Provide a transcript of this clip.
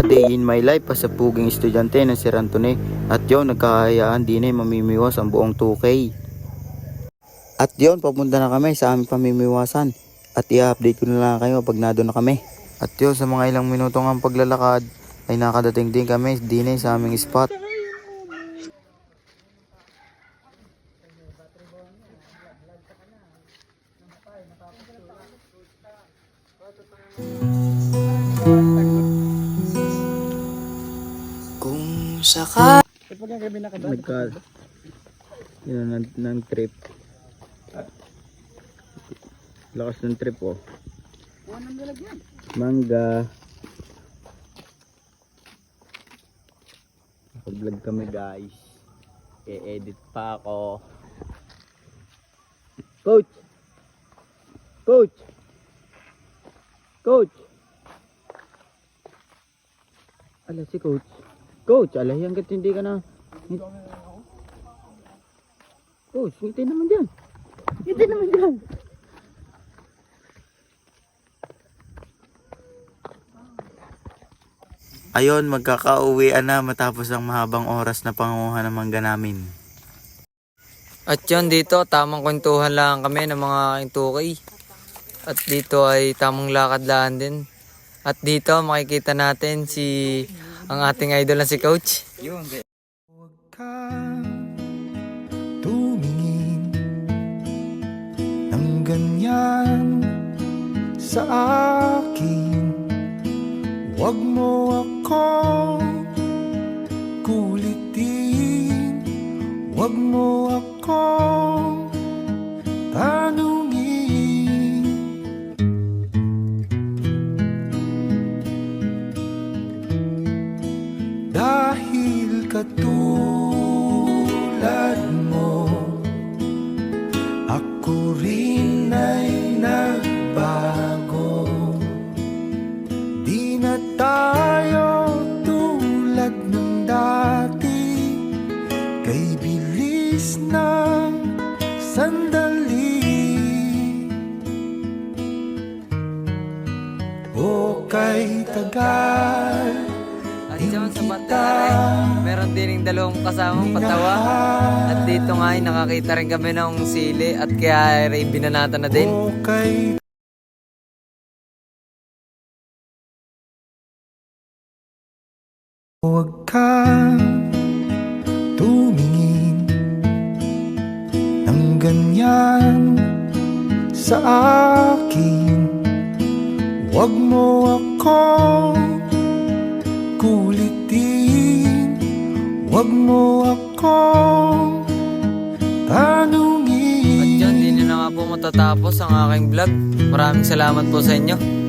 A day in my life as a puging estudyante ng Sir Antone. At yun, nagkakayaan din ay mamimiwas ang buong 2K. At yun, papunta na kami sa aming pamimiwasan. At i-update ko na lang kayo pag nado na kami. At yun, sa mga ilang minutong ang paglalakad, ay nakadating din kami din sa aming spot. Kung saka Yun ng trip. Lakas ng trip oh. Mangga. Naka-vlog kami guys. I-edit pa ako. Coach! Coach! Coach! Ala si coach. Coach, ala hanggat hindi ka na. Coach, ngiti naman dyan. Ngiti naman dyan. Ayun, magkakauwian na matapos ang mahabang oras na pangunguha ng mangga namin. At yun dito, tamang kwentuhan lang kami ng mga intukay. At dito ay tamang lakad-laan din. At dito makikita natin ang ating idol na si Coach. huwag kang tumingin ng ganyan sa akin. Huwag mo akong kulitin, huwag mo akong tanungin. Dahil katulad mo, ako rin ay nagbago. Di na tayo tulad ng dati, kay bilis ng sandali o kay tagal. At dyan sa Bantaray, meron din dalawang kasamang patawa. At dito nga ay nakakita rin kami ng sili at kaya ay binanata na din. O kay huwag kang tumingin ng ganyan sa akin. Huwag mo akong kulitin, huwag mo akong tanungin. At dyan din na nga po matatapos ang aking vlog. Maraming salamat po sa inyo.